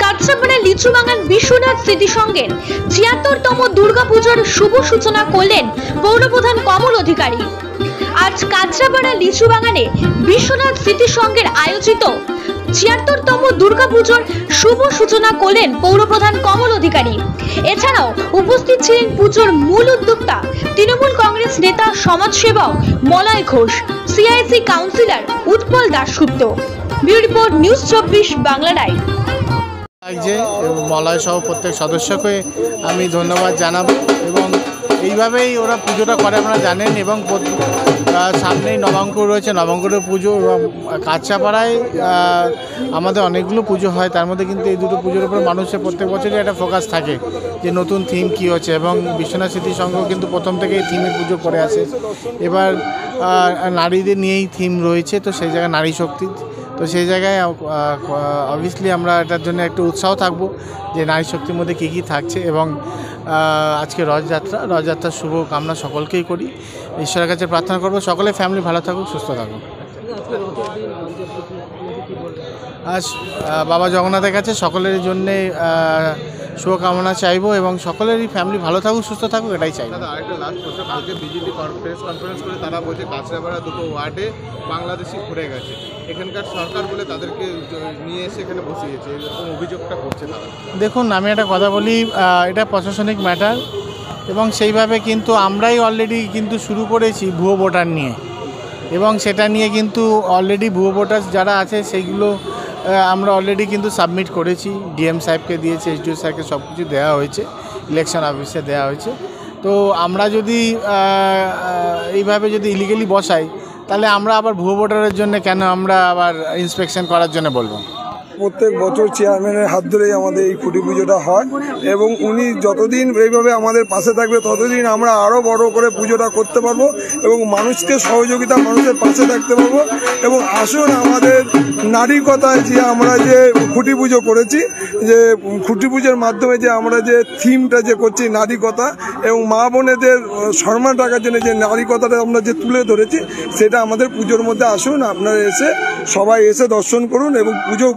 কাঁচরাপাড়া লিচুবাগান বিশ্বনাথ স্মৃতি সংঘের ৭৬তম দুর্গাপুজোর শুভ সূচনা করলেন পৌরপ্রধান কমল অধিকারী। আজ কাঁচরাপাড়া লিচুবাগানে বিশ্বনাথ স্মৃতি সংঘের আয়োজিত ৭৬তম দুর্গাপুজোর শুভ সূচনা করলেন পৌরপ্রধান কমল অধিকারী। এছাড়াও উপস্থিত ছিলেন পুজোর মূল উদ্যোক্তা তৃণমূল কংগ্রেস নেতা সমাজসেবক Malay Ghosh, CIC councillor Utpal Dasgupta. Bureau report, news ২৪ Bangla live. Malay সহ প্রত্যেক সদস্যকে আমি ধন্যবাদ জানাবো এবং এইভাবেই ওরা পুজোটা করে আপনারা জানেন। এবং সামনেই নবাঙ্কুর রয়েছে, নবাঙ্কুরের পুজো এবং কাঁচরাপাড়ায় আমাদের অনেকগুলো পুজো হয়, তার মধ্যে কিন্তু এই দুটো পুজোর উপরে মানুষের প্রত্যেক বছরই একটা ফোকাস থাকে যে নতুন থিম কী হচ্ছে। এবং বিশ্বনাথ স্মৃতি সংঘ কিন্তু প্রথম থেকেই থিমের পুজো করে আসে। এবার নারীদের নিয়েই থিম রয়েছে, তো সেই জায়গায় নারী শক্তি, তো সেই জায়গায় অবভিয়াসলি আমরা এটার জন্য একটু উৎসাহ থাকবো যে নারী শক্তির মধ্যে কী কী থাকছে। এবং আজকে রথযাত্রার শুভ কামনা সকলকেই করি, ঈশ্বরের কাছে প্রার্থনা করবো সকলে ফ্যামিলি ভালো থাকুক, সুস্থ থাকুক। আজ বাবা জগন্নাথের কাছে সকলের জন্যে শুভকামনা চাইবো এবং সকলেরই ফ্যামিলি ভালো থাকুক, সুস্থ থাকুক, এটাই চাই। আরেকটা লাস্ট প্রশ্ন, কালকে বিজেপি প্রেস কনফারেন্স করে তারা বলছে কাঁচরাপাড়া দুটো ওয়ার্ডে বাংলাদেশি ঘুরে গেছে, এখানকার সরকার বলে তাদেরকে নিয়ে এসে এখানে বসিয়েছে, এরকম অভিযোগটা করছে তারা। দেখুন, আমি একটা কথা বলি, এটা প্রশাসনিক ম্যাটার এবং সেইভাবে কিন্তু আমরাই অলরেডি কিন্তু শুরু করেছি ভুয়ো ভোটার নিয়ে, এবং সেটা নিয়ে কিন্তু অলরেডি ভুয়ো ভোটার যারা আছে সেইগুলো আমরা অলরেডি কিন্তু সাবমিট করেছি, ডিএম সাহেবকে দিয়েছে, এসডিও স্যারকে সব কিছু দেওয়া হয়েছে, ইলেকশন অফিসে দেওয়া হয়েছে। তো আমরা যদি এইভাবে যদি ইলিগালি বসাই তাহলে আমরা আবার ভুয়ো ভোটারের জন্য কেন আমরা আবার ইন্সপেকশন করার জন্য বলবো? প্রত্যেক বছর চেয়ারম্যানের হাত ধরেই আমাদের এই খুঁটি পুজোটা হয় এবং উনি যতদিন এইভাবে আমাদের পাশে থাকবে ততদিন আমরা আরও বড় করে পুজোটা করতে পারবো এবং মানুষকে সহযোগিতা, মানুষের পাশে থাকতে পারবো। এবং আসুন, আমাদের নারীকতায় যে আমরা যে খুঁটি পুজো করেছি, যে খুঁটি পুজোর মাধ্যমে যে আমরা যে থিমটা যে করছি নারীকতা এবং মা বোনেদের সম্মান রাখার জন্য যে নারীকতাটা আমরা যে তুলে ধরেছি, সেটা আমাদের পুজোর মধ্যে আসুন, আপনারা এসে সবাই এসে দর্শন করুন এবং পুজো